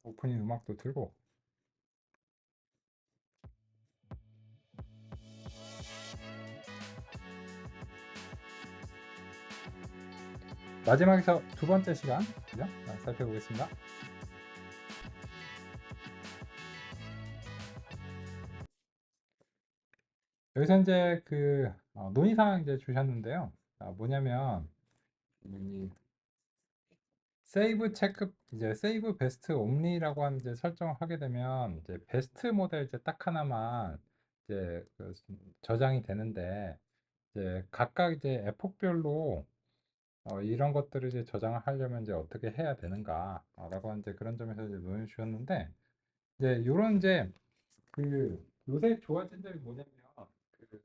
오프닝 음악도 틀고 마지막에서 두 번째 시간 그죠? 살펴보겠습니다. 여기서 이제 그 논의사항 이제 주셨는데요. 뭐냐면 이 세이브 체크 이제 세이브 베스트 옴니라고 하는 이제 설정을 하게 되면 이제 베스트 모델 이제 딱 하나만 이제 저장이 되는데 이제 각각 이제 에폭별로 이런 것들을 이제 저장을 하려면 이제 어떻게 해야 되는가라고 하는 이제 그런 점에서 이제 논의 주셨는데 이제 요런 이제 그 요새 좋아진 점이 뭐냐면 그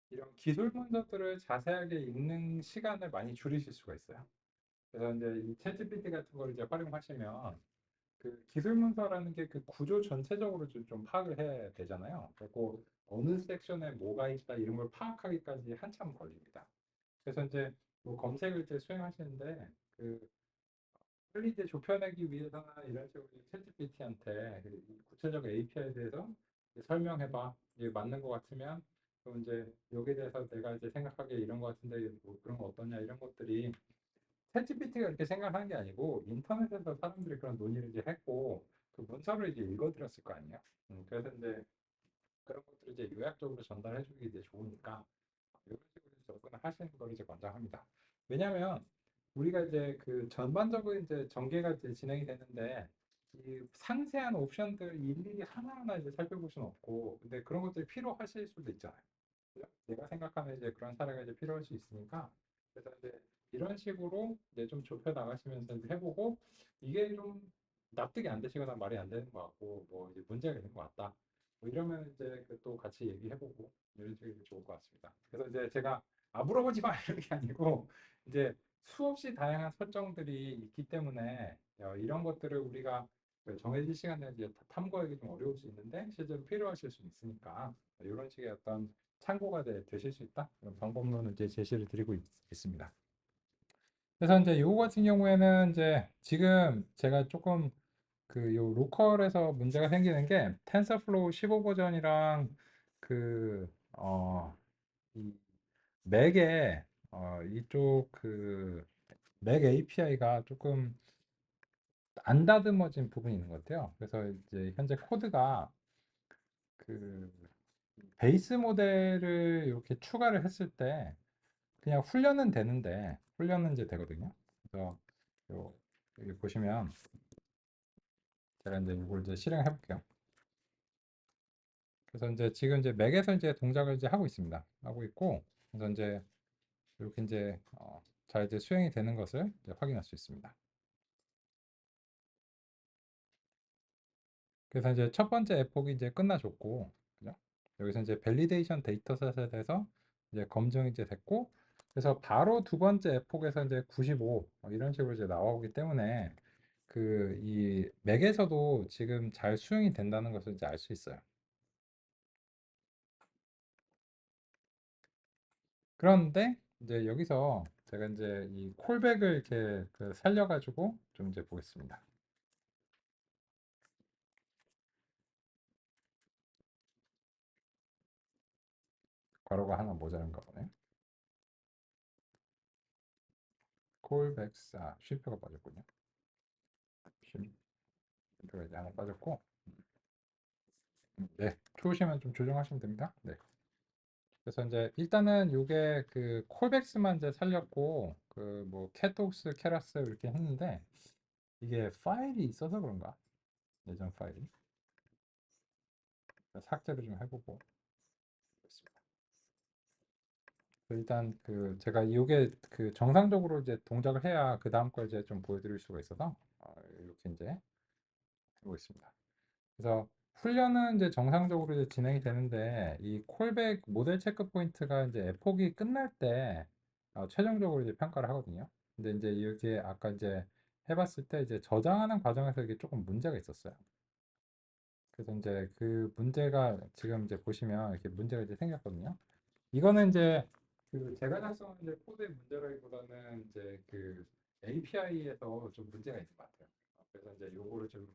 이런 기술 문서들을 자세하게 읽는 시간을 많이 줄이실 수가 있어요. 그래서 이제 이 챗GPT 같은 걸 이제 활용하시면 그 기술 문서라는 게 그 구조 전체적으로 좀 파악을 해야 되잖아요. 그리고 어느 섹션에 뭐가 있다 이런 걸 파악하기까지 한참 걸립니다. 그래서 이제 뭐 검색을 이제 수행하시는데 그 빨리 이제 좁혀내기 위해서나 이런 식으로 챗GPT한테 구체적 API에 대해서 설명해봐. 이게 맞는 것 같으면 그럼 이제 여기에 대해서 내가 이제 생각하기에 이런 것 같은데 뭐 그런 거 어떠냐 이런 것들이 챗GPT가 이렇게 생각하는 게 아니고 인터넷에서 사람들이 그런 논의를 이제 했고 그 문서를 이제 읽어드렸을 거 아니에요. 그래서 이제 그런 것들을 이제 요약적으로 전달해주기 이제 좋으니까 이런 식으로 접근을 하시는 걸 이제 권장합니다. 왜냐하면 우리가 이제 그 전반적인 이제 전개가 이제 진행이 되는데 이 상세한 옵션들 일일이 하나하나 이제 살펴볼 수는 없고 근데 그런 것들이 필요하실 수도 있잖아요. 그죠? 내가 생각하는 이제 그런 사례가 이제 필요할 수 있으니까 그래서 이제 이런 식으로 이제 좀 좁혀 나가시면서 이제 해보고 이게 좀 납득이 안 되시거나 말이 안 되는 것 같고 뭐 이제 문제가 있는 것 같다. 뭐 이러면 이제 그또 같이 얘기해보고 이런 식이 좋을 것 같습니다. 그래서 이제 제가 물어보지 마 이런 게 아니고 이제 수없이 다양한 설정들이 있기 때문에 이런 것들을 우리가 그 정해진 시간에 이제 탐구하기 좀 어려울 수 있는데 실제로 필요하실 수 있으니까 이런 식의 어떤 참고가 되실 수 있다 그런 방법론을 이제 제시를 드리고 있습니다. 그래서 이제 요거 같은 경우에는 이제 지금 제가 조금 그 요 로컬에서 문제가 생기는 게 텐서플로우 15 버전이랑 그 이 맥의 이쪽 그 맥 API가 조금 안 다듬어진 부분이 있는 것 같아요. 그래서 이제 현재 코드가 그 베이스 모델을 이렇게 추가를 했을 때 그냥 훈련은 되는데 훈련은 이제 되거든요. 그래서 요 여기 보시면 제가 이제 이걸 이제 실행해 볼게요. 그래서 이제 지금 이제 맥에서 이제 동작을 이제 하고 있습니다. 하고 있고 그래서 이제 이렇게 이제 잘 이제 수행이 되는 것을 이제 확인할 수 있습니다. 그래서 이제 첫 번째 에폭이 이제 끝나줬고, 그죠? 여기서 이제 밸리데이션 데이터셋에 대해서 이제 검증이 이제 됐고, 그래서 바로 두 번째 에폭에서 이제 95 이런 식으로 이제 나오기 때문에 그 이 맥에서도 지금 잘 수용이 된다는 것을 이제 알 수 있어요. 그런데 이제 여기서 제가 이제 이 콜백을 이렇게 그 살려가지고 좀 이제 보겠습니다. 괄호가 하나 모자란가 보네. 콜백스, 쉼표가 빠졌군요. 쉼표가 이제 하나 빠졌고, 네, 추우시면 좀 조정하시면 됩니다. 네. 그래서 이제 일단은 요게 그 콜백스만 이제 살렸고 그 뭐 캣독스, 캐라스 이렇게 했는데 이게 파일이 있어서 그런가? 예전 파일이 삭제를 좀 해보고 있습니다. 일단 그 제가 요게 그 정상적으로 이제 동작을 해야 그 다음 거 이제 좀 보여드릴 수가 있어서 이렇게 이제 하고 있습니다. 그래서 훈련은 이제 정상적으로 이제 진행이 되는데 이 콜백 모델 체크 포인트가 이제 에폭이 끝날 때 최종적으로 이제 평가를 하거든요. 근데 이제 이렇게 아까 이제 해봤을 때 이제 저장하는 과정에서 이게 조금 문제가 있었어요. 그래서 이제 그 문제가 지금 이제 보시면 이렇게 문제가 이제 생겼거든요. 이거는 이제 그 제가 작성한 이제 코드의 문제라기보다는 이제 그 API에서 좀 문제가 있는 것 같아요. 그래서 이제 요거를 좀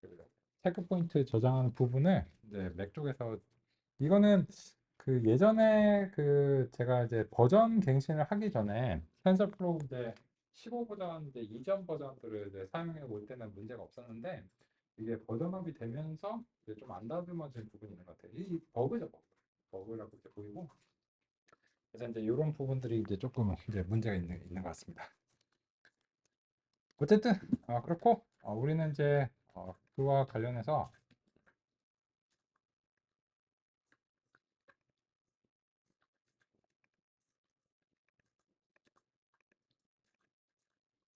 그 체크 포인트 저장하는 부분을 이제 맥 쪽에서 이거는 그 예전에 그 제가 이제 버전 갱신을 하기 전에 텐서플로우 이제 15 버전 이제 이전 버전들을 이제 사용해 올 때는 문제가 없었는데 이게 버전업이 되면서 이제 좀 안 다듬어진 부분이 있는 것 같아요. 이 버그죠, 버그. 버그라고 이제 보이고 그래서 이제 이런 부분들이 이제 조금 이제 문제가 있는 것 같습니다. 어쨌든 그렇고 우리는 이제 그와 관련해서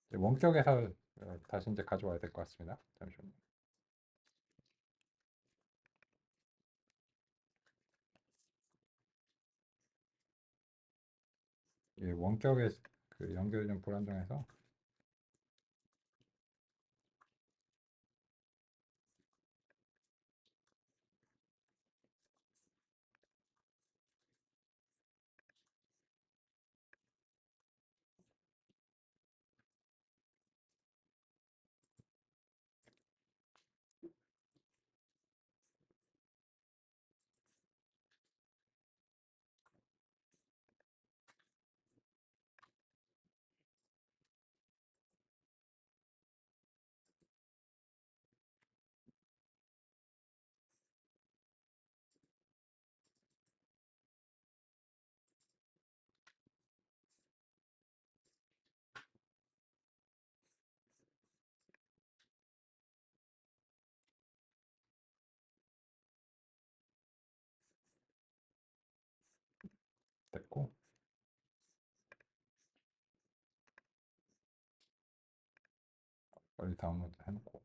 이제 원격에서 다시 이제 가져와야 될 것 같습니다. 잠시만요. 이 원격의 그 연결이 좀 불안정해서 됐고 빨리 다운로드 해놓고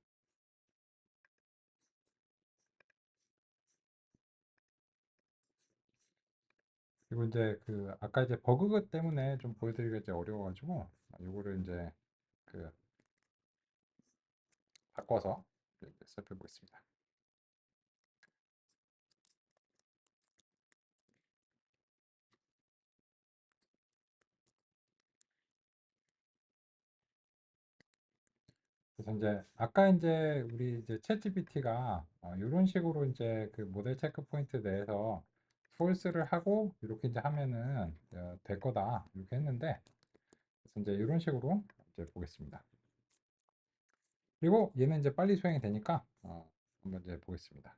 그리고 이제 그 아까 이제 버그 때문에 좀 보여드리기가 이제 어려워가지고 요거를 이제 그 바꿔서 이렇게 살펴보겠습니다. 그래서 이제 아까 이제 우리 이제 챗GPT가 이런 식으로 이제 그 모델 체크 포인트 내에서 폴스를 하고 이렇게 이제 하면은 될 거다 이렇게 했는데 그래서 이제 이런 식으로 이제 보겠습니다. 그리고 얘는 이제 빨리 수행이 되니까 한번 이제 보겠습니다.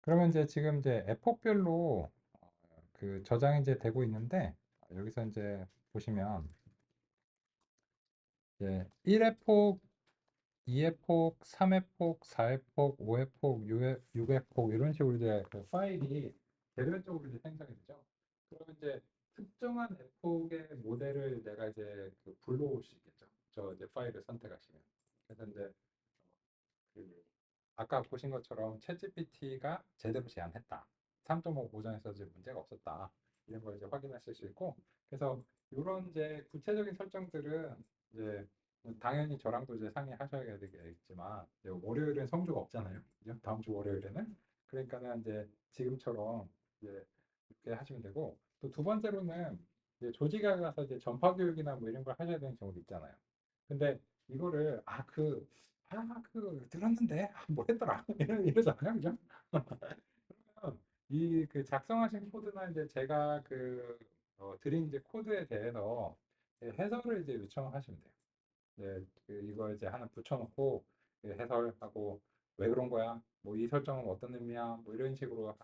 그러면 이제 지금 이제 에폭별로 그 저장이 이제 되고 있는데 여기서 이제 보시면 이제 1의 폭, 2의 폭, 3의 폭, 4의 폭, 5의 폭, 6의 폭 이런 식으로 이제 그 파일이 개별적으로 이제 생성이 되죠. 그러면 이제 특정한 에폭의 모델을 내가 이제 그 불러올 수 있겠죠. 저 이제 파일을 선택하시면. 그래서 이제 그 아까 보신 것처럼 챗GPT가 제대로 제안했다. 3.5 보전에서 이제 문제가 없었다. 이런 걸 이제 확인하실 수 있고, 그래서 이런 이제 구체적인 설정들은 이제 당연히 저랑도 이제 상의하셔야 되겠지만, 이제 월요일엔 성조가 없잖아요. 그죠? 다음 주 월요일에는. 그러니까는 이제 지금처럼 이제 이렇게 하시면 되고, 또 두 번째로는 이제 조직에 가서 이제 전파 교육이나 뭐 이런 걸 하셔야 되는 경우도 있잖아요. 근데 이거를 들었는데 뭐 했더라 이러잖아요, 그죠? 그러면 이 그 작성하신 코드나 이제 제가 그 드린 이제 코드에 대해서 해설을 이제 요청하시면 돼요. 네, 그 이거 이제 하나 붙여놓고 해설하고 왜 그런 거야? 뭐 이 설정은 어떤 의미야? 뭐 이런 식으로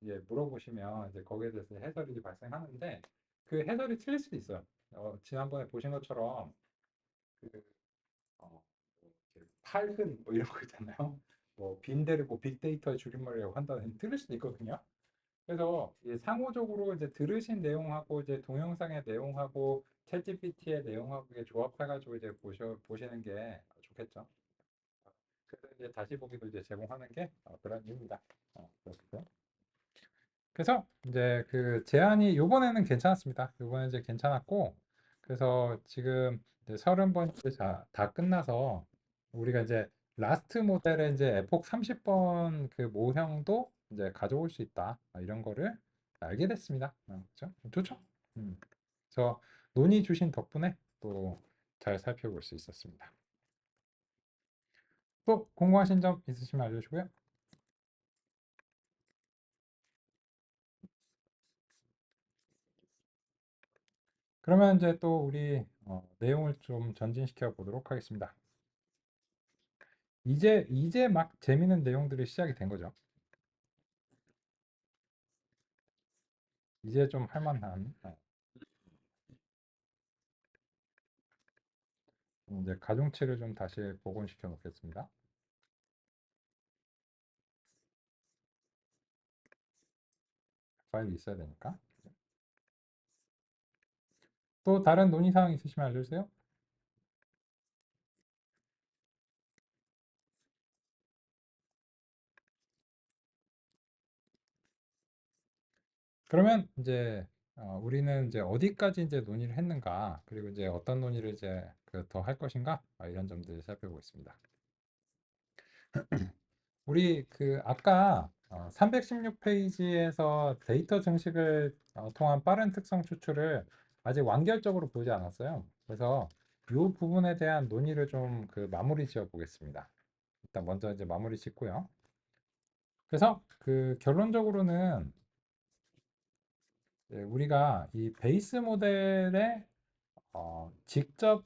이제 물어보시면 이제 거기에 대해서 해설이 이제 발생하는데 그 해설이 틀릴 수도 있어요. 지난번에 보신 것처럼 그 어, 팔근 뭐 이런 거 있잖아요. 뭐 빈대를 빅데이터의 줄임말이라고 한다는 틀릴 수도 있거든요. 그래서 상호적으로 이제 들으신 내용하고 이제 동영상의 내용하고 챗GPT의 내용하고 이게 조합해가지고 이제 보시는 게 좋겠죠. 그래서 이제 다시 보기도 이제 제공하는 게 그런 이유입니다. 그렇고요. 그래서 이제 그 제안이 요번에는 괜찮았습니다. 요번에 이제 괜찮았고 그래서 지금 이제 30번째 다 끝나서 우리가 이제 라스트 모델에 이제 에폭 30번 그 모형도 이제 가져올 수 있다 이런 거를 알게 됐습니다. 그렇죠? 좋죠? 음. 그래서 논의 주신 덕분에 또 잘 살펴볼 수 있었습니다. 또 궁금하신 점 있으시면 알려주고요. 그러면 이제 또 우리 내용을 좀 전진시켜 보도록 하겠습니다. 이제 막 재미있는 내용들이 시작이 된 거죠. 이제 좀 할만한 이제 가중치를 좀 다시 복원시켜 놓겠습니다. 파일이 있어야 되니까. 또 다른 논의사항 있으시면 알려주세요. 그러면 이제 우리는 이제 어디까지 이제 논의를 했는가, 그리고 이제 어떤 논의를 이제 더 할 것인가, 이런 점들을 살펴보겠습니다. 우리 아까 316페이지에서 데이터 증식을 통한 빠른 특성 추출을 아직 완결적으로 보지 않았어요. 그래서 이 부분에 대한 논의를 좀 마무리 지어 보겠습니다. 일단 먼저 이제 마무리 짓고요. 그래서 결론적으로는 우리가 이 베이스 모델에 직접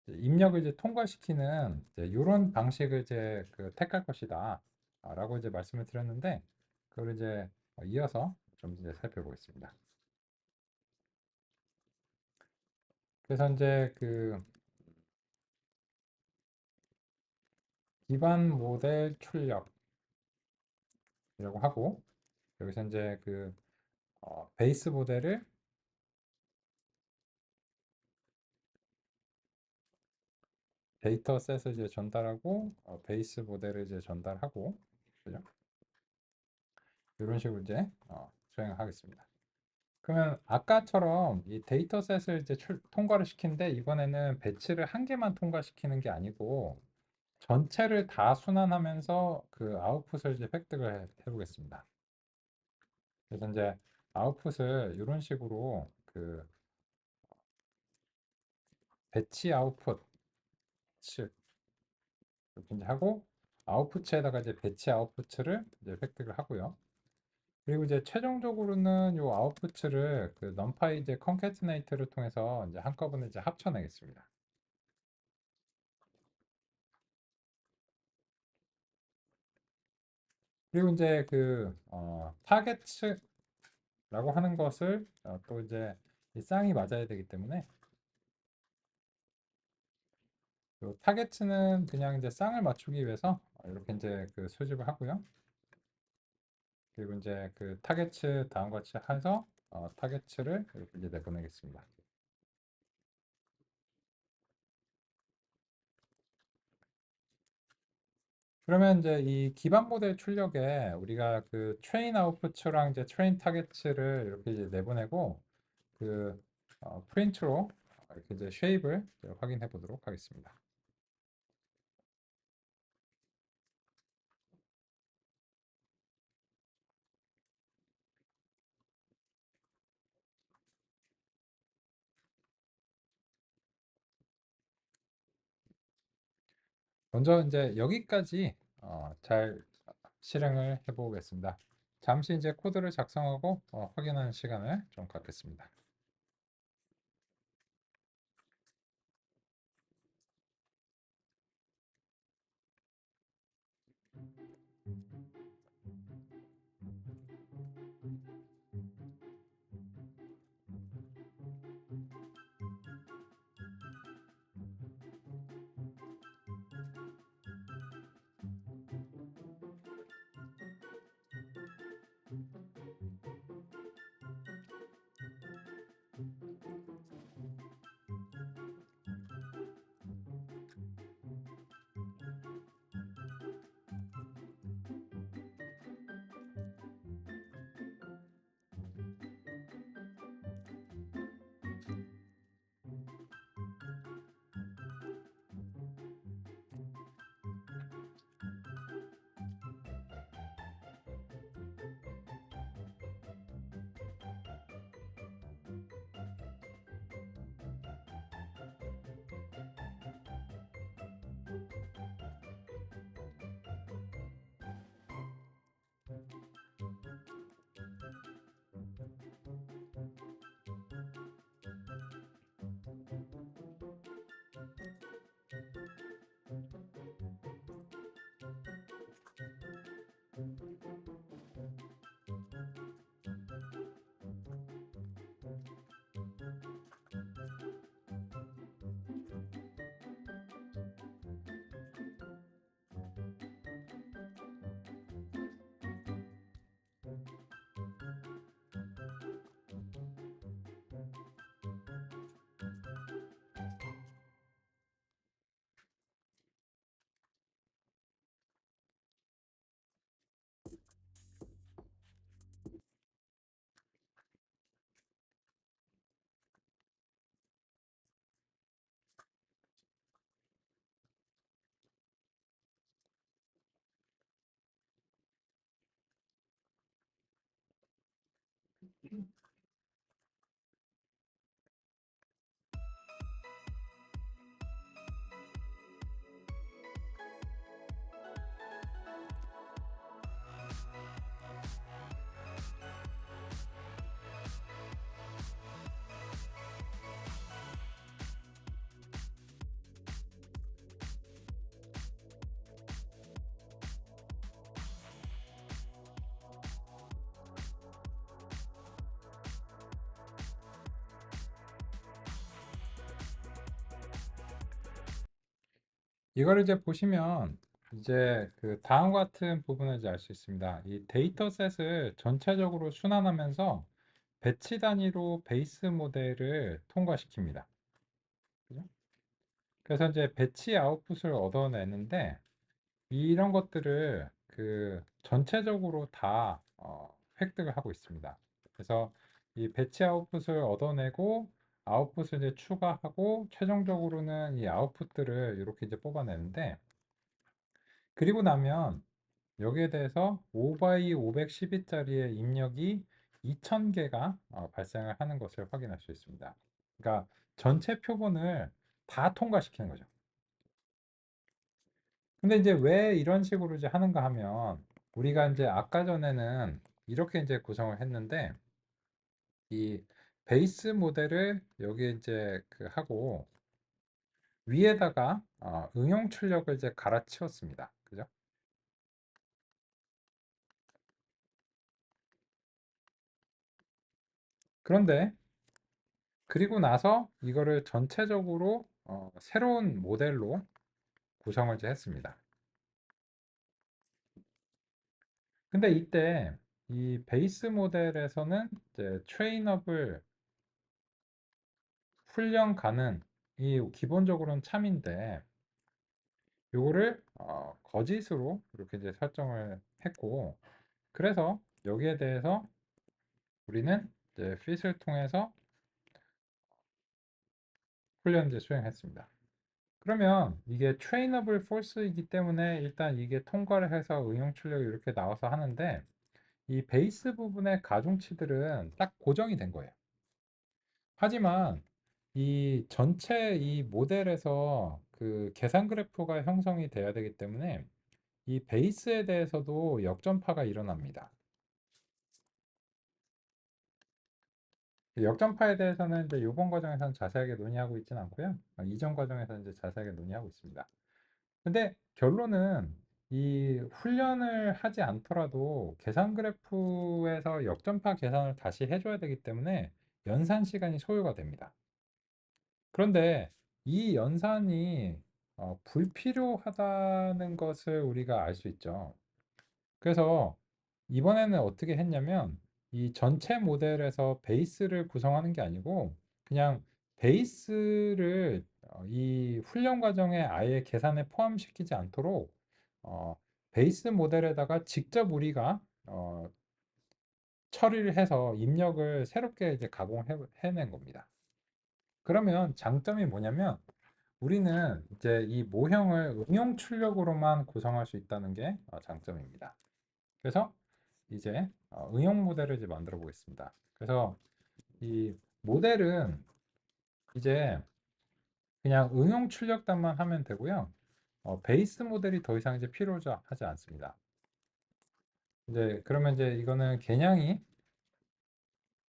입력을 이제 통과시키는 이런 방식을 이제 택할 것이다 라고 이제 말씀을 드렸는데, 그걸 이제 이어서 좀 이제 살펴보겠습니다. 그래서 이제 기반 모델 출력이라고 하고, 여기서 이제 베이스 모델을 데이터셋을 이제 전달하고 베이스 모델을 이제 전달하고, 그죠? 이런 식으로 이제 수행하겠습니다. 그러면 아까처럼 이 데이터셋을 이제 통과를 시키는데, 이번에는 배치를 한 개만 통과시키는 게 아니고 전체를 다 순환하면서 아웃풋을 이제 획득을 해보겠습니다. 그래서 이제 아웃풋을 이런 식으로 배치 아웃풋 이렇게 이제 하고, 아웃풋에다가 이제 배치 아웃풋을 이제 획득을 하고요. 그리고 이제 최종적으로는 이 아웃풋을 numpy 이제 concatenate를 통해서 이제 한꺼번에 이제 합쳐내겠습니다. 그리고 이제 타겟츠라고 하는 것을 또 이제 이 쌍이 맞아야 되기 때문에, 타겟츠는 그냥 이제 쌍을 맞추기 위해서 이렇게 이제 수집을 하고요. 그리고 이제 타겟츠 다음과 같이 해서 타겟츠를 이렇게 이제 내보내겠습니다. 그러면 이제 이 기반 모델 출력에 우리가 트레인 아웃풋랑 이제 트레인 타겟츠를 이렇게 이제 내보내고 프린트로 이렇게 이제 쉐입을 확인해 보도록 하겠습니다. 먼저 이제 여기까지 잘 실행을 해 보겠습니다. 잠시 이제 코드를 작성하고 확인하는 시간을 좀 갖겠습니다. 이걸 이제 보시면 이제 그 다음과 같은 부분을 이제 알 수 있습니다. 이 데이터셋을 전체적으로 순환하면서 배치 단위로 베이스 모델을 통과시킵니다. 그죠? 그래서 이제 배치 아웃풋을 얻어내는데 이런 것들을 그 전체적으로 다 획득을 하고 있습니다. 그래서 이 배치 아웃풋을 얻어내고 아웃풋을 이제 추가하고 최종적으로는 이 아웃풋들을 이렇게 이제 뽑아내는데 그리고 나면 여기에 대해서 5x 512짜리의 입력이 2000개가 발생을 하는 것을 확인할 수 있습니다. 그러니까 전체 표본을 다 통과시키는 거죠. 근데 이제 왜 이런 식으로 이제 하는가 하면 우리가 이제 아까 전에는 이렇게 이제 구성을 했는데 이 베이스 모델을 여기 이제 그 하고 위에다가 응용 출력을 이제 갈아치웠습니다. 그죠? 그런데 그리고 나서 이거를 전체적으로 새로운 모델로 구성을 이제 했습니다. 근데 이때 이 베이스 모델에서는 이제 트레인업을 훈련 가능 이 기본적으로는 참인데 요거를 거짓으로 이렇게 이제 설정을 했고 그래서 여기에 대해서 우리는 이제 fit을 통해서 훈련 이제 수행했습니다. 그러면 이게 trainable false이기 때문에 일단 이게 통과를 해서 응용 출력이 이렇게 나와서 하는데 이 베이스 부분의 가중치들은 딱 고정이 된 거예요. 하지만 이 전체 이 모델에서 그 계산 그래프가 형성이 돼야 되기 때문에 이 베이스에 대해서도 역전파가 일어납니다. 역전파에 대해서는 이제 이번 과정에서는 자세하게 논의하고 있지는 않고요. 이전 과정에서는 이제 자세하게 논의하고 있습니다. 근데 결론은 이 훈련을 하지 않더라도 계산 그래프에서 역전파 계산을 다시 해줘야 되기 때문에 연산 시간이 소요가 됩니다. 그런데 이 연산이 불필요하다는 것을 우리가 알 수 있죠. 그래서 이번에는 어떻게 했냐면 이 전체 모델에서 베이스를 구성하는 게 아니고 그냥 베이스를 이 훈련 과정에 아예 계산에 포함시키지 않도록 어, 베이스 모델에다가 직접 우리가 처리를 해서 입력을 새롭게 이제 해낸 겁니다. 그러면 장점이 뭐냐면 우리는 이제 이 모형을 응용 출력으로만 구성할 수 있다는 게 장점입니다. 그래서 이제 응용 모델을 이제 만들어 보겠습니다. 그래서 이 모델은 이제 그냥 응용 출력단만 하면 되고요. 베이스 모델이 더 이상 이제 필요하지 않습니다. 이제 그러면 이제 이거는 개냥이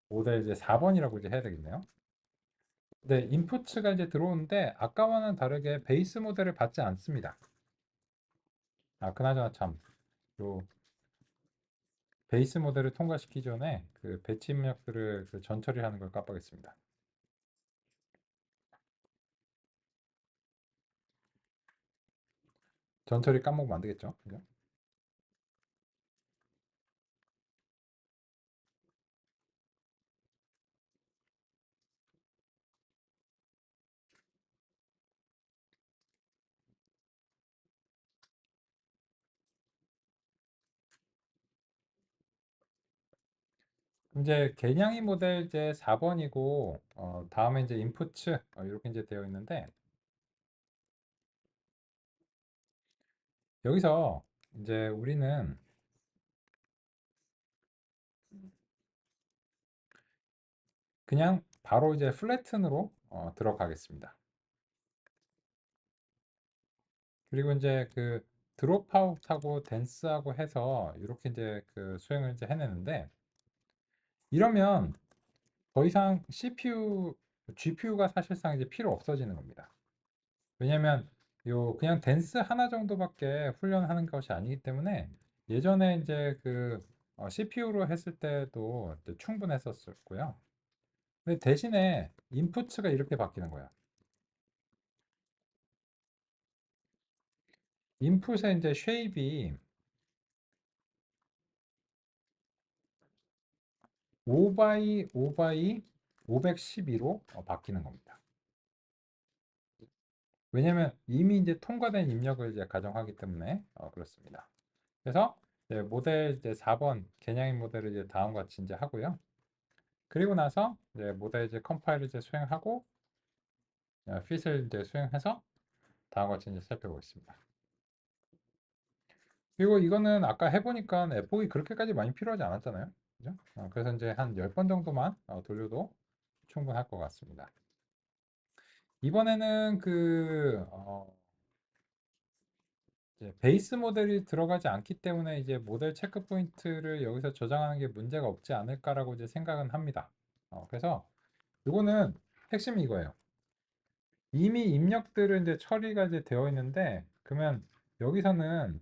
모델 이제 4번이라고 이제 해야 되겠네요. 네, 인풋가 이제 들어오는데 아까와는 다르게 베이스 모델을 받지 않습니다. 그나저나 참, 요 베이스 모델을 통과시키기 전에 그 배치 입력들을 그 전처리하는 걸 깜빡했습니다. 전처리 까먹으면 안 되겠죠? 그죠? 이제 개냥이 모델 이제 4번이고 다음에 이제 인풋츠 이렇게 이제 되어 있는데 여기서 이제 우리는 그냥 바로 이제 플래튼으로 들어가겠습니다. 그리고 이제 그 드롭아웃하고 댄스하고 해서 이렇게 이제 그 수행을 이제 해내는데, 이러면 더 이상 CPU, GPU가 사실상 이제 필요 없어지는 겁니다. 왜냐면 요 그냥 댄스 하나 정도밖에 훈련하는 것이 아니기 때문에, 예전에 이제 그 CPU로 했을 때도 이제 충분했었고요. 근데 대신에 인풋가 이렇게 바뀌는 거예요. 인풋의 이제 쉐입이 5 by 5 by 512로 바뀌는 겁니다. 왜냐면 이미 이제 통과된 입력을 이제 가정하기 때문에 그렇습니다. 그래서 이제 모델 이제 4번 개량인 모델을 이제 다음과 같이 이제 하고요. 그리고 나서 이제 모델 이제 컴파일을 이제 수행하고 핏을 이제 수행해서 다음과 같이 이제 살펴보겠습니다. 그리고 이거는 아까 해보니까 에폭이 그렇게까지 많이 필요하지 않았잖아요. 그죠? 그래서 이제 한 10번 정도만 돌려도 충분할 것 같습니다. 이번에는 이제 베이스 모델이 들어가지 않기 때문에 이제 모델 체크 포인트를 여기서 저장하는 게 문제가 없지 않을까라고 이제 생각은 합니다. 그래서 이거는 핵심이 이거예요. 이미 입력들은 이제 처리가 이제 되어 있는데, 그러면 여기서는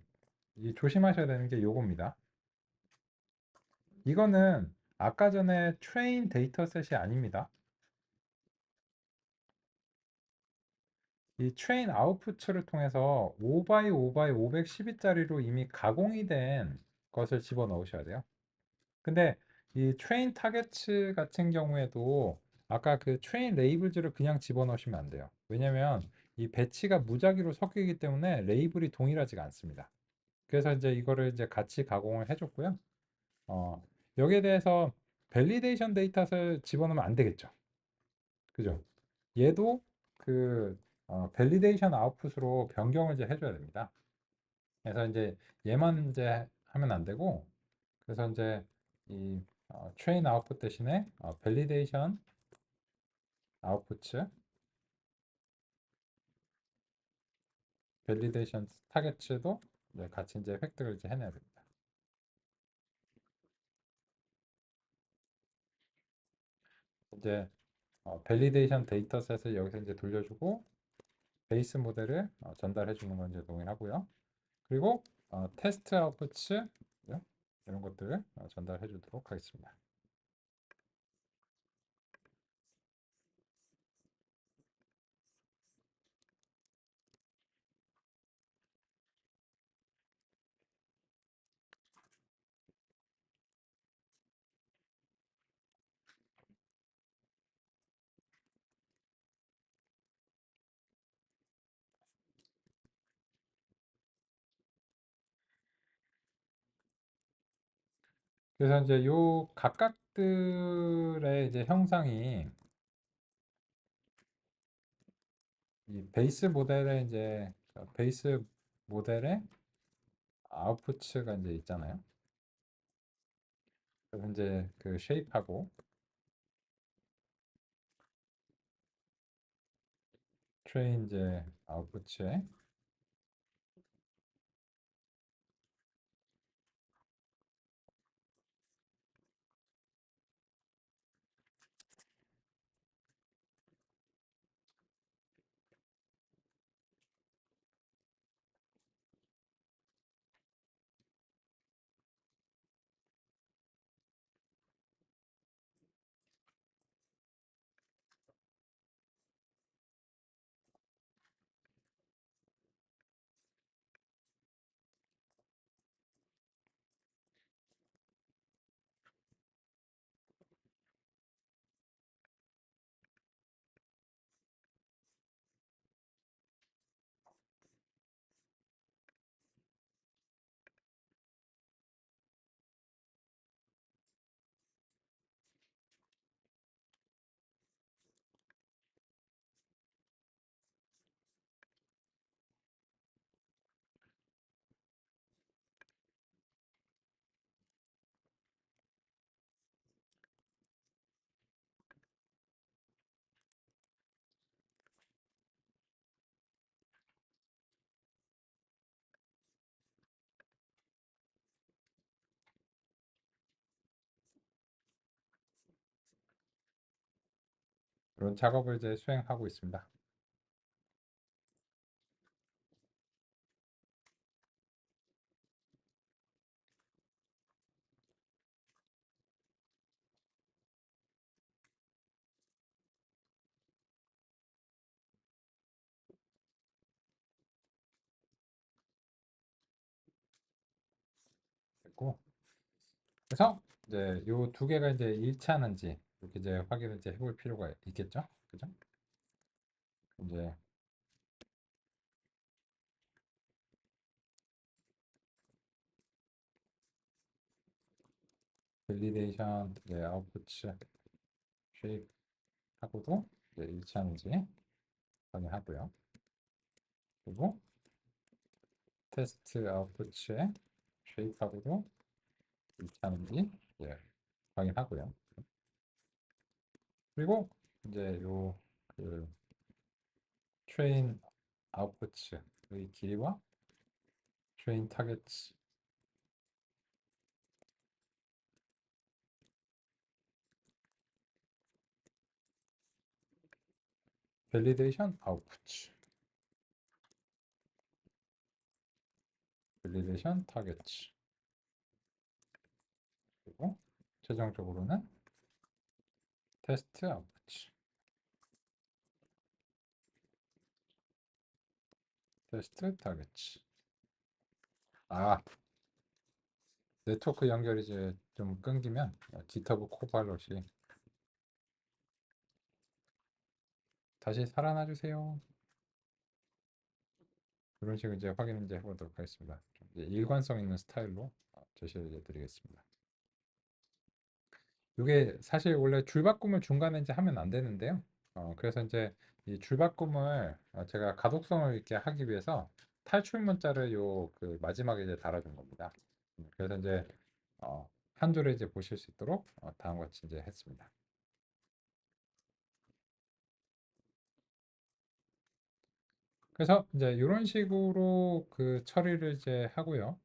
이 조심하셔야 되는 게 요겁니다. 이거는 아까 전에 트레인 데이터셋이 아닙니다. 이 트레인 아웃풋을 통해서 5 by 5 by 512짜리로 이미 가공이 된 것을 집어 넣으셔야 돼요. 근데 이 트레인 타겟츠 같은 경우에도 아까 그 트레인 레이블즈를 그냥 집어넣으시면 안 돼요. 왜냐면 이 배치가 무작위로 섞이기 때문에 레이블이 동일하지가 않습니다. 그래서 이제 이거를 이제 같이 가공을 해줬고요. 어, 여기에 대해서 밸리데이션 데이터를 집어넣으면 안 되겠죠. 그죠? 얘도 그 밸리데이션 아웃풋으로 변경을 이제 해줘야 됩니다. 그래서 이제 얘만 이제 하면 안 되고, 그래서 이제 이 트레인 아웃풋 대신에 밸리데이션 아웃풋, 밸리데이션 타겟츠도 이제 같이 이제 획득을 이제 해내야 됩니다. 이제 밸리데이션 데이터셋을 여기서 이제 돌려주고 베이스 모델을 전달해 주는 건 이제 동일하고요. 그리고 테스트 아웃풋 이런 것들을 전달해 주도록 하겠습니다. 그래서 이제 요 각각들의 이제 형상이 이 베이스 모델의 이제 베이스 모델의 아웃풋가 이제 있잖아요. 그래서 이제 그 쉐입하고 트레인 이제 아웃풋에 그런 작업을 이제 수행하고 있습니다. 됐고, 그래서 이제 요 두 개가 이제 일치하는지 이렇게 이제 확인을 이제 해볼 필요가 있겠죠? 그죠? 이제 밸리데이션 이제 아웃풋 쉐입하고도 이제 일치하는지 확인하고요. 그리고 테스트 아웃풋의 쉐입하고도 일치하는지 이제 확인하고요. 그리고 이제 요그 트레인 아웃풋의 길이와 트레인 타겟 밸리데이션 아웃풋 밸리데이션 타겟 그리고 최종적으로는 테스트 아웃풋 테스트 타겟 아 네트워크 연결이 이제 좀 끊기면 GitHub 코파일럿이 다시 살아나 주세요. 이런 식으로 이제 확인 이제 해보도록 하겠습니다. 좀 이제 일관성 있는 스타일로 제시해 드리겠습니다. 이게 사실 원래 줄바꿈을 중간에 이제 하면 안 되는데요. 그래서 이제 이 줄바꿈을 제가 가독성을 있게 하기 위해서 탈출 문자를 요 그 마지막에 이제 달아준 겁니다. 그래서 이제 한 줄에 이제 보실 수 있도록 다음과 같이 이제 했습니다. 그래서 이제 이런 식으로 그 처리를 이제 하고요.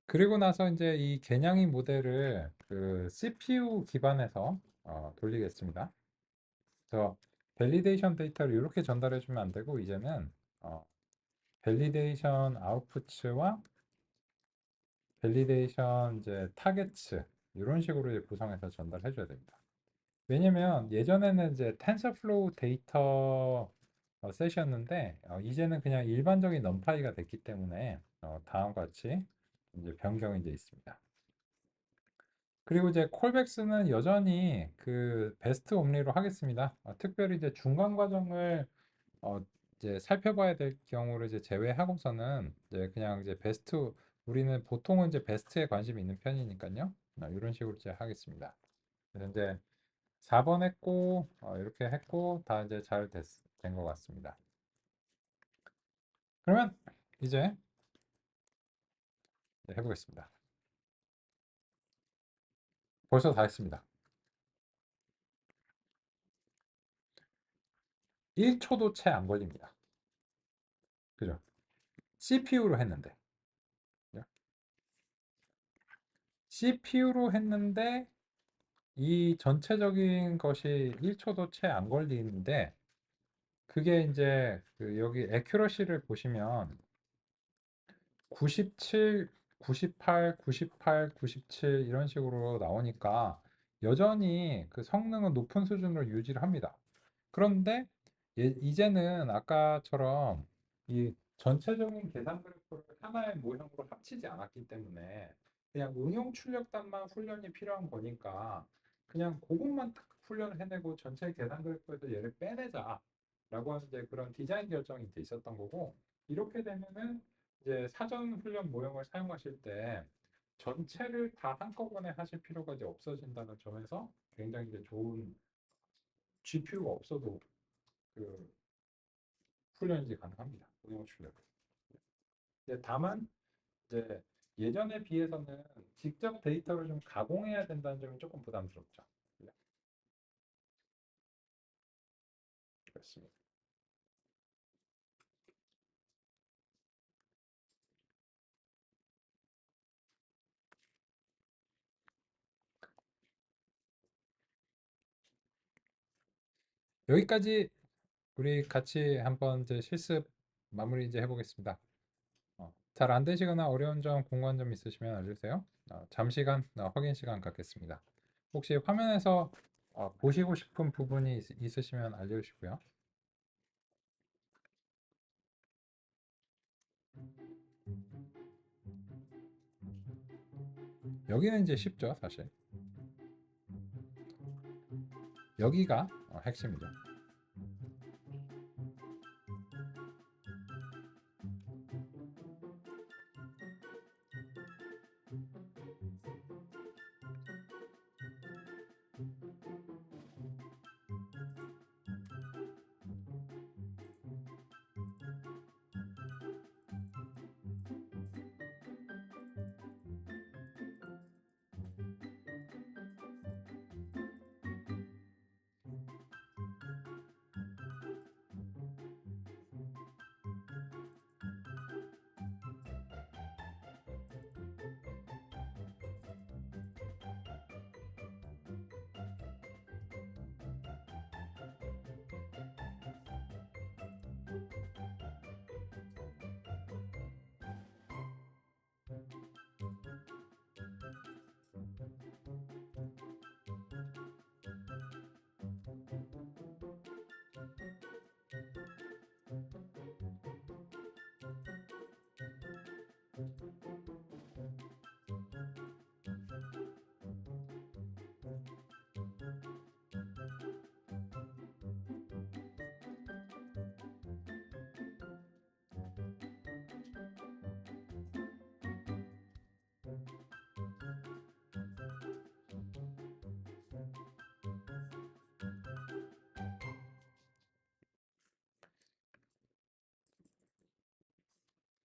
그리고 나서 이제 이 개냥이 모델을 그 CPU 기반에서 돌리겠습니다. 그래서 밸리데이션 데이터를 이렇게 전달해 주면 안 되고 이제는 밸리데이션 아웃풋과 밸리데이션 이제 타겟츠 이런 식으로 이제 구성해서 전달해 줘야 됩니다. 왜냐면 예전에는 이제 텐서플로우 데이터 셋이었는데 이제는 그냥 일반적인 넘파이가 됐기 때문에 다음과 같이 이제 변경이 이제 있습니다. 그리고 이제 콜백스는 여전히 그 베스트 옴리로 하겠습니다. 특별히 이제 중간 과정을 어, 이제 살펴봐야 될 경우를 이제 제외하고서는 이제 그냥 이제 베스트 우리는 보통은 이제 베스트에 관심이 있는 편이니까요. 이런 식으로 이제 하겠습니다. 그래서 이제 4번 했고 이렇게 했고 다 이제 잘 된 것 같습니다. 그러면 이제 해보겠습니다. 벌써 다 했습니다. 1초도 채 안 걸립니다. 그죠? CPU로 했는데. CPU로 했는데 이 전체적인 것이 1초도 채 안 걸리는데 그게 이제 그 여기 에큐러시를 보시면 97, 98, 98, 97 이런 식으로 나오니까 여전히 그 성능은 높은 수준으로 유지를 합니다. 그런데 이제는 아까처럼 이 전체적인 계산 그래프를 하나의 모형으로 합치지 않았기 때문에 그냥 응용 출력단만 훈련이 필요한 거니까 그냥 그것만 딱 훈련을 해내고 전체 계산 그래프에서 얘를 빼내자라고 하는 이제 그런 디자인 결정이 이제 있었던 거고 이렇게 되면은 이제 사전 훈련 모형을 사용하실 때 전체를 다 한꺼번에 하실 필요가 이제 없어진다는 점에서 굉장히 이제 좋은 GPU가 없어도 그 훈련이 가능합니다. 응용 출력. 이제 다만 이제 예전에 비해서는 직접 데이터를 좀 가공해야 된다는 점이 조금 부담스럽죠. 네, 그렇습니다. 여기까지 우리 같이 한번 이제 실습 마무리 이제 해보겠습니다. 잘 안 되시거나 어려운 점, 궁금한 점 있으시면 알려주세요. 잠시간 확인 시간 갖겠습니다. 혹시 화면에서 보시고 싶은 부분이 있으시면 알려주시고요. 여기는 이제 쉽죠, 사실. 여기가 핵심이죠.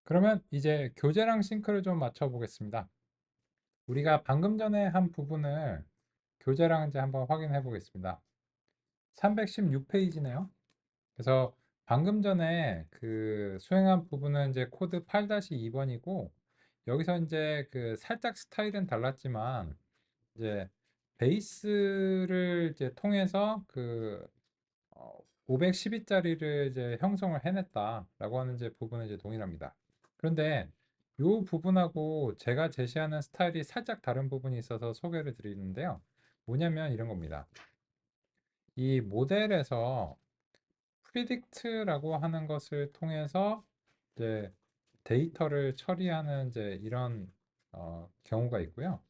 그러면 이제 교재랑 싱크를 좀 맞춰 보겠습니다. 우리가 방금 전에 한 부분을 교재랑 이제 한번 확인해 보겠습니다. 316페이지네요. 그래서 방금 전에 그 수행한 부분은 이제 코드 8-2번이고 여기서 이제 그 살짝 스타일은 달랐지만 이제 베이스를 이제 통해서 그 512짜리를 이제 형성을 해냈다라고 하는 이제 부분은 이제 동일합니다. 그런데 이 부분하고 제가 제시하는 스타일이 살짝 다른 부분이 있어서 소개를 드리는데요. 뭐냐면 이런 겁니다. 이 모델에서 predict라고 하는 것을 통해서 이제 데이터를 처리하는 이제 이런 경우가 있고요.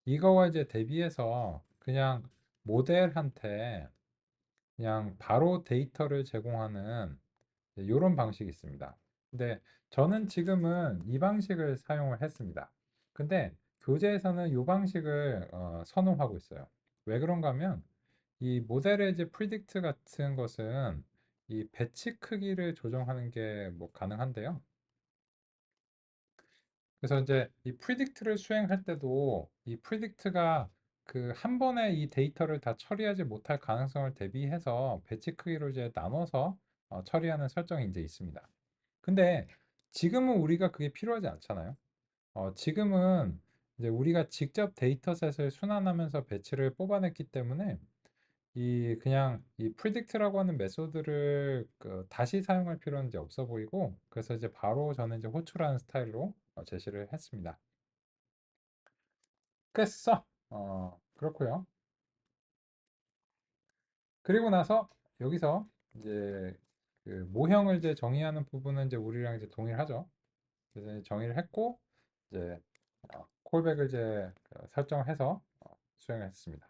이거와 이제 대비해서 그냥 모델한테 그냥 바로 데이터를 제공하는 이런 방식이 있습니다. 근데 저는 지금은 이 방식을 사용을 했습니다. 근데 교재에서는 이 방식을 선호하고 있어요. 왜 그런가 하면 이 모델의 이제 프리딕트 같은 것은 이 배치 크기를 조정하는 게 뭐 가능한데요. 그래서 이제 이 프리딕트를 수행할 때도 이 프리딕트가 그 한 번에 이 데이터를 다 처리하지 못할 가능성을 대비해서 배치 크기로 이제 나눠서 처리하는 설정이 이제 있습니다. 근데 지금은 우리가 그게 필요하지 않잖아요. 지금은 이제 우리가 직접 데이터셋을 순환하면서 배치를 뽑아냈기 때문에 이 그냥 이 predict라고 하는 메소드를 그 다시 사용할 필요는 이제 없어 보이고 그래서 이제 바로 저는 이제 호출하는 스타일로 제시를 했습니다. 깼어. 그렇고요. 그리고 나서 여기서 이제 그 모형을 이제 정의하는 부분은 이제 우리랑 이제 동일하죠. 그래서 이제 정의를 했고 이제 콜백을 이제 설정을 해서 수행을 했습니다.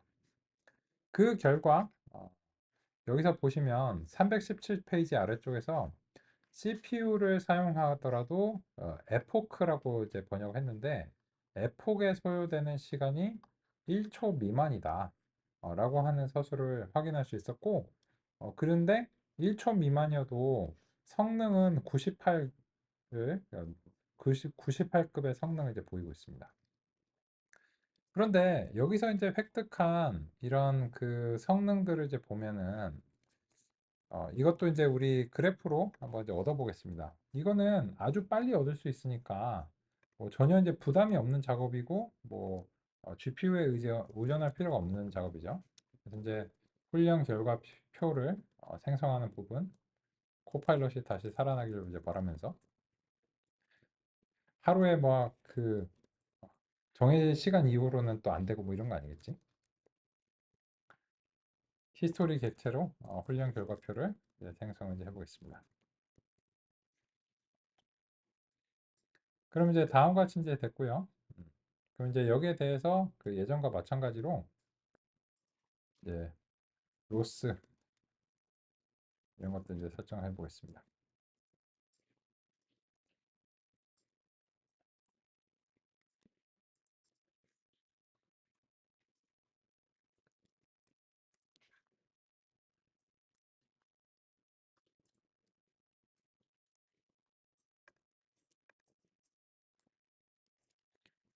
그 결과 여기서 보시면 317페이지 아래쪽에서 CPU를 사용하더라도 에포크라고 이제 번역을 했는데 에폭에 소요되는 시간이 1초 미만이다 라고 하는 서술을 확인할 수 있었고 그런데 1초 미만이어도 성능은 98을 98급의 성능을 이제 보이고 있습니다. 그런데 여기서 이제 획득한 이런 그 성능들을 이제 보면은 이것도 이제 우리 그래프로 한번 이제 얻어보겠습니다. 이거는 아주 빨리 얻을 수 있으니까 뭐 전혀 이제 부담이 없는 작업이고 뭐 GPU에 의존할 필요가 없는 작업이죠. 그래서 이제 훈련 결과표를 생성하는 부분, 코파일럿이 다시 살아나기를 이제 바라면서 하루에 뭐 그 정해진 시간 이후로는 또 안 되고 뭐 이런 거 아니겠지? 히스토리 객체로 훈련 결과표를 이제 생성을 이제 해보겠습니다. 그럼 이제 다음과 같이 이제 됐고요. 그럼 이제 여기에 대해서 그 예전과 마찬가지로 이제 로스 이런 것들 이제 설정해 보겠습니다.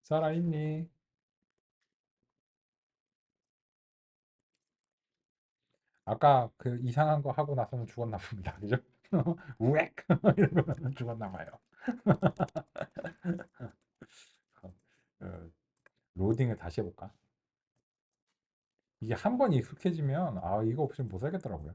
살아있니? 아까 그 이상한 거 하고 나서는 죽었나 봅니다. 그죠? 우엑! 이러면 죽었나 봐요. 어, 로딩을 다시 해볼까? 이게 한 번 익숙해지면 이거 없이는 못 살겠더라고요.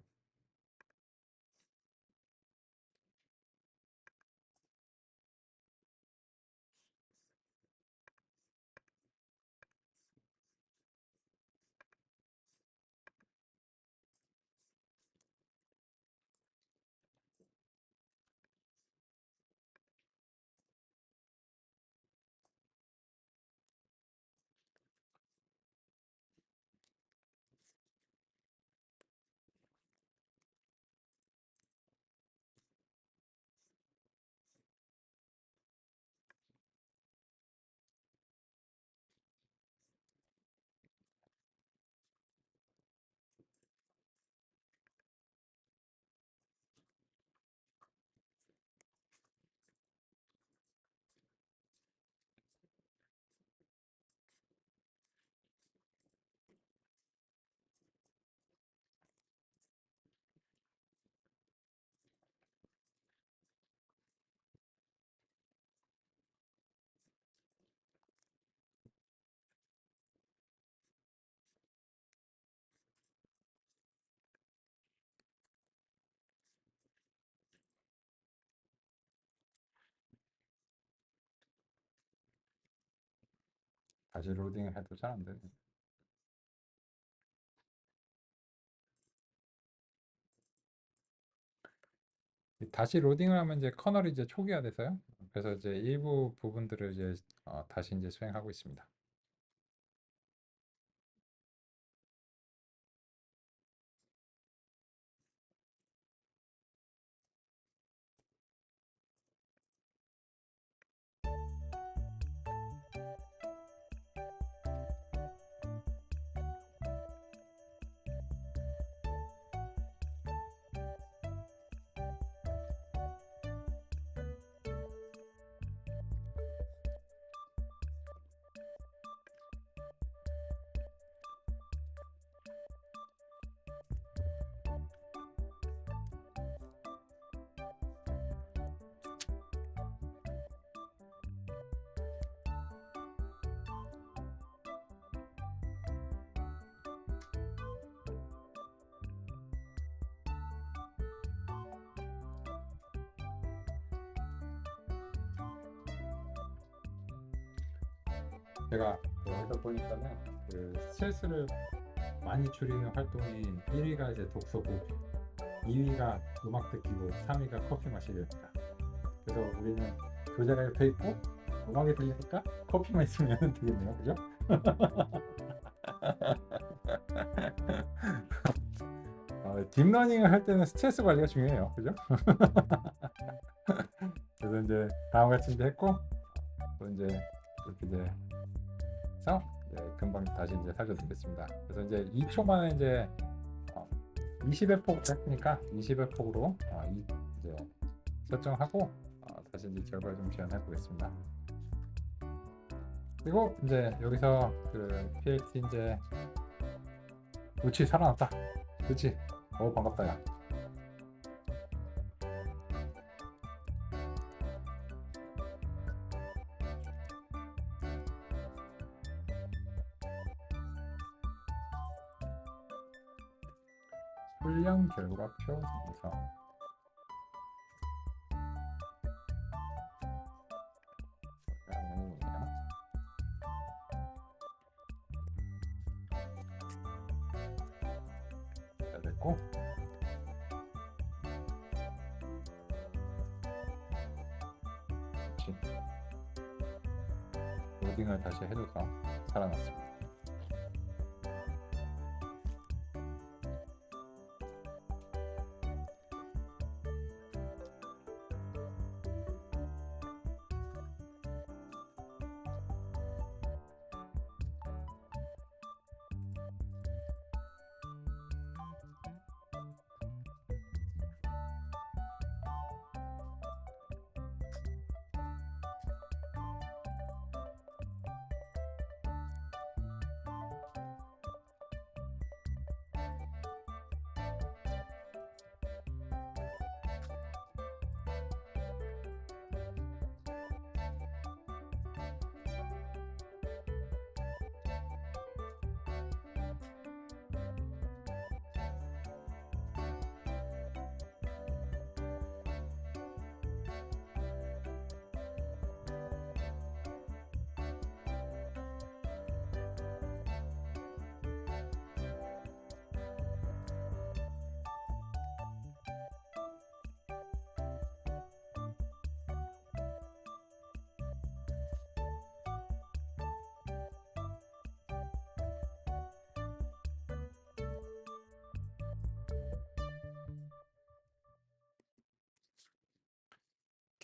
다시 로딩을 해도 잘 안 되네. 다시 로딩을 하면 이제 커널이 이제 초기화돼서요. 그래서 이제 일부 부분들을 이제 다시 이제 수행하고 있습니다. 제가 여기서 보니까는 그 스트레스를 많이 줄이는 활동이 1위가 이제 독서고, 2위가 음악 듣기고, 3위가 커피 마시기입니다. 그래서 우리는 교재가 옆에 있고 음악이 들리니까 커피만 있으면 되겠네요, 그죠? 딥러닝을 할 때는 스트레스 관리가 중요해요, 그죠? 그래서 이제 다음과 같이 이제 했고, 또 이제 이렇게 이제 해서 금방 다시 이제 살려드리겠습니다. 그래서 이제 2초 만에 이제 20의 폭 했으니까 20의 폭으로 이제 설정하고 다시 이제 결과를 좀 재현해 보겠습니다. 그리고 이제 여기서 그 PLT 이제 그렇지, 살아났다. 그렇지. 반갑다 야. 훈련 결과표 생성. 한번 해볼게요. 자, 됐고. 다시 로딩을 다시 해줘서 살아났습니다.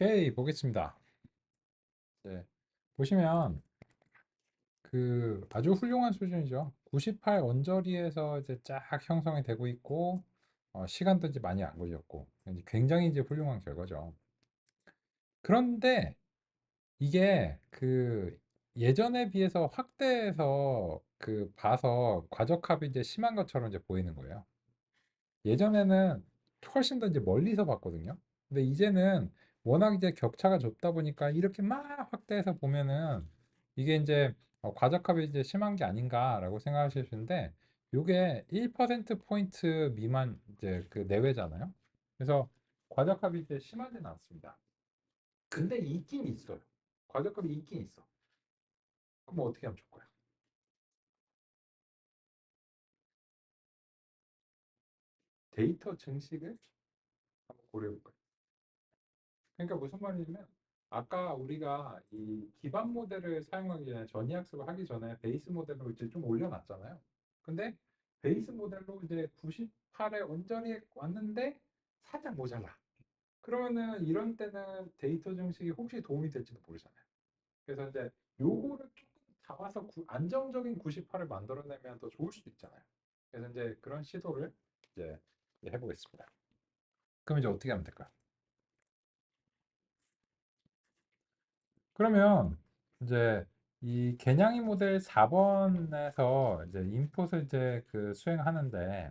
오케이, 보겠습니다. 네, 보시면 그 아주 훌륭한 수준이죠. 98 언저리에서 이제 쫙 형성이 되고 있고, 시간도 이제 많이 안 걸렸고, 이제 굉장히 이제 훌륭한 결과죠. 그런데 이게 그 예전에 비해서 확대해서 그 봐서 과적합이 이제 심한 것처럼 이제 보이는 거예요. 예전에는 훨씬 더 이제 멀리서 봤거든요. 근데 이제는 워낙 이제 격차가 좁다 보니까 이렇게 막 확대해서 보면은 이게 이제 과적합이 이제 심한 게 아닌가라고 생각하실 수 있는데 요게 1% 포인트 미만 이제 그 내외잖아요. 그래서 과적합이 이제 심하지는 않습니다. 근데 있긴 있어요. 과적합이 있긴 있어. 그럼 어떻게 하면 좋을까요? 데이터 증식을 한번 고려해 볼까요? 그러니까 무슨 말이냐면 아까 우리가 이 기반 모델을 사용하기 전에 전이학습을 하기 전에 베이스 모델로 이제 좀 올려놨잖아요. 근데 베이스 모델로 이제 98에 언저리에 왔는데 살짝 모자라. 그러면은 이런 때는 데이터 증식이 혹시 도움이 될지도 모르잖아요. 그래서 이제 요거를 조금 잡아서 안정적인 98을 만들어내면 더 좋을 수도 있잖아요. 그래서 이제 그런 시도를 이제 해보겠습니다. 그럼 이제 어떻게 하면 될까요? 그러면 이제 이 개냥이 모델 4번에서 이제 인풋을 이제 그 수행하는데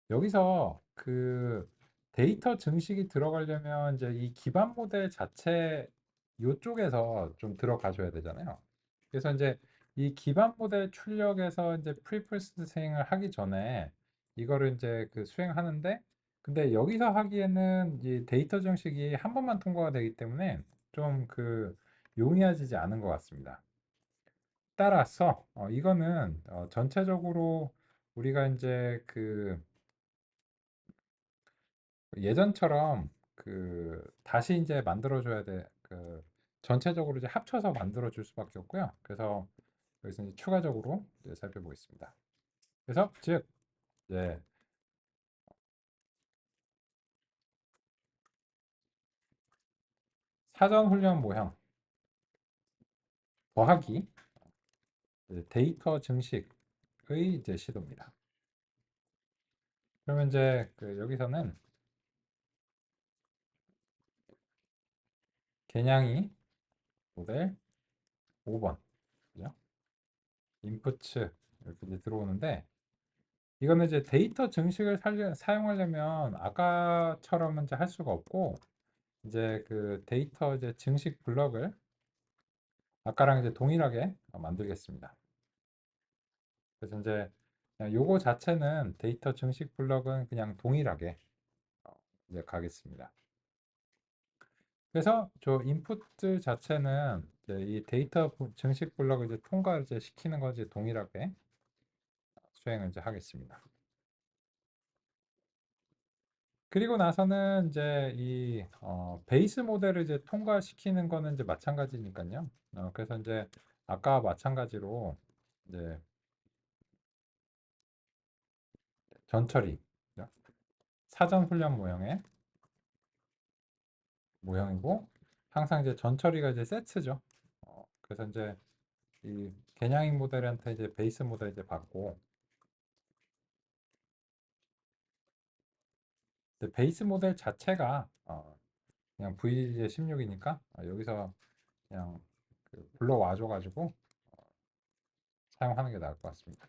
여기서 그 데이터 증식이 들어가려면 이제 이 기반 모델 자체 요쪽에서 좀 들어가셔야 되잖아요. 그래서 이제 이 기반 모델 출력에서 이제 프리프로세싱을 하기 전에 이거를 이제 그 수행하는데 근데 여기서 하기에는 이 데이터 증식이 한 번만 통과가 되기 때문에 좀 그 용이해지지 않은 것 같습니다. 따라서 이거는 전체적으로 우리가 이제 그 예전처럼 그 다시 이제 만들어줘야 돼. 그 전체적으로 이제 합쳐서 만들어줄 수밖에 없고요. 그래서 여기서 이제 추가적으로 이제 살펴보겠습니다. 그래서 즉 이제 사전 훈련 모형 더하기 이제 데이터 증식의 이제 시도입니다. 그러면 이제 그 여기서는 개냥이 모델 5번 그죠? 인풋츠 이렇게 이제 들어오는데 이거는 이제 데이터 증식을 사용하려면 아까처럼 이제 할 수가 없고 이제 그 데이터 이제 증식 블럭을 아까랑 이제 동일하게 만들겠습니다. 그래서 이제 그냥 요거 자체는 데이터 증식 블럭은 그냥 동일하게 어, 이제 가겠습니다. 그래서 저 인풋 자체는 이제 이 데이터 증식 블럭을 이제 통과를 이제 시키는 거지 동일하게 수행을 이제 하겠습니다. 그리고 나서는 이제 이 베이스 모델을 이제 통과시키는 거는 이제 마찬가지니까요. 그래서 이제 아까 마찬가지로 이제 전처리 사전 훈련 모형이고 항상 이제 전처리가 이제 세트죠. 그래서 이제 이 개량인 모델한테 이제 베이스 모델 이제 받고 베이스 모델 자체가 그냥 VJ16이니까 여기서 그냥 불러와 줘가지고 사용하는 게 나을 것 같습니다.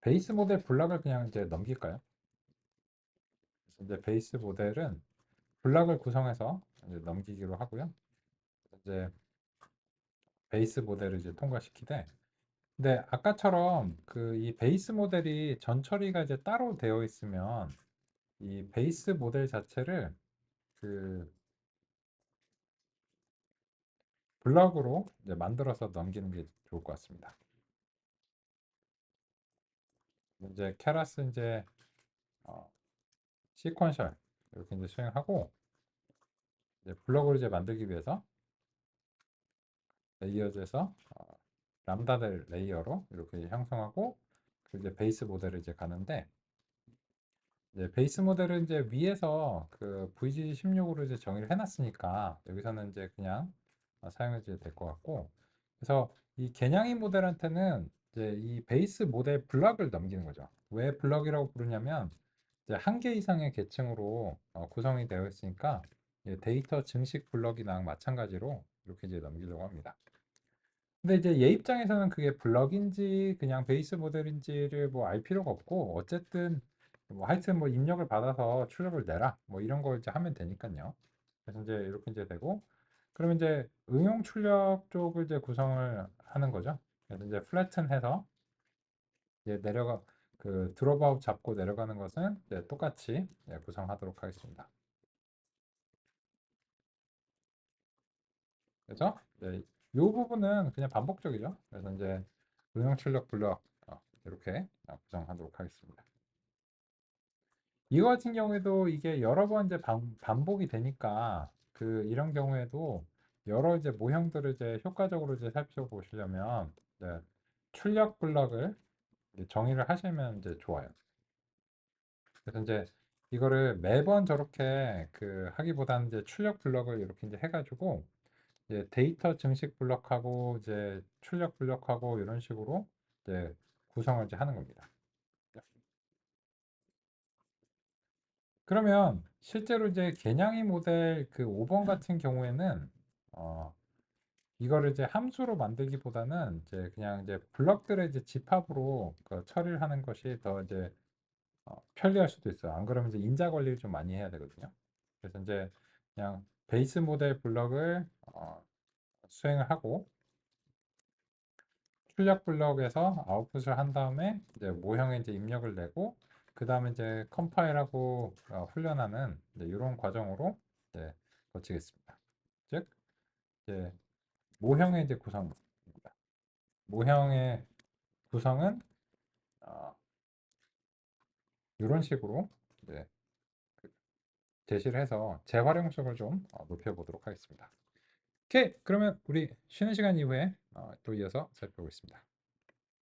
베이스 모델 블락을 그냥 이제 넘길까요? 그래서 이제 베이스 모델은 블락을 구성해서 이제 넘기기로 하고요. 이제 베이스 모델을 이제 통과시키되, 근데 아까처럼 그 이 베이스 모델이 전 처리가 이제 따로 되어 있으면 이 베이스 모델 자체를 그 블럭으로 이제 만들어서 넘기는 게 좋을 것 같습니다. 이제 케라스 이제 어, 시퀀셜 이렇게 이제 수행하고 이제 블럭을 이제 만들기 위해서 레이어즈에서 람다들 레이어로 이렇게 형성하고 그 이제 베이스 모델을 이제 가는데 이제 베이스 모델은 이제 위에서 그 VG16으로 이제 정의를 해놨으니까 여기서는 이제 그냥 사용해도 될 것 같고 그래서 이 개량인 모델한테는 이제 이 베이스 모델 블럭을 넘기는 거죠. 왜 블럭이라고 부르냐면 이제 한 개 이상의 계층으로 구성이 되어 있으니까 데이터 증식 블럭이랑 마찬가지로 이렇게 이제 넘기려고 합니다. 근데 이제 얘 입장에서는 그게 블럭인지 그냥 베이스 모델인지를 뭐 알 필요가 없고 어쨌든 뭐 하여튼 뭐 입력을 받아서 출력을 내라 뭐 이런 걸 이제 하면 되니까요. 그래서 이제 이렇게 이제 되고 그러면 이제 응용 출력 쪽을 이제 구성을 하는 거죠. 그래서 이제 플래튼 해서 이제 내려가 그 드롭아웃 잡고 내려가는 것은 이제 똑같이 구성하도록 하겠습니다. 그래서 이제 이 부분은 그냥 반복적이죠. 그래서 이제 응용 출력 블럭 이렇게 구성하도록 하겠습니다. 이거 같은 경우에도 이게 여러 번 이제 반복이 되니까 이런 경우에도 여러 이제 모형들을 이제 효과적으로 이제 살펴보시려면 이제 출력 블럭을 이제 정의를 하시면 이제 좋아요. 그래서 이제 이거를 매번 저렇게 하기보다는 이제 출력 블럭을 이렇게 이제 해가지고 이제 데이터 증식 블럭하고 이제 출력 블럭하고 이런 식으로 이제 구성을 이제 하는 겁니다. 그러면 실제로 이제 개냥이 모델 그 5번 같은 경우에는 어, 이거를 이제 함수로 만들기보다는 이제 그냥 이제 블럭들의 이제 집합으로 처리를 하는 것이 더 이제 편리할 수도 있어요. 안 그러면 이제 인자 관리를 좀 많이 해야 되거든요. 그래서 이제 그냥 베이스 모델 블럭을 수행을 하고 출력 블럭에서 아웃풋을 한 다음에 이제 모형에 이제 입력을 내고 그 다음에 이제 컴파일하고 훈련하는 이런 과정으로 이제 거치겠습니다. 즉 이제 모형의 이제 구성입니다. 모형의 구성은 이런 식으로 이제 제시를 해서 재활용성을 좀 높여보도록 하겠습니다. 오케이, 그러면 우리 쉬는 시간 이후에 또 이어서 살펴보겠습니다.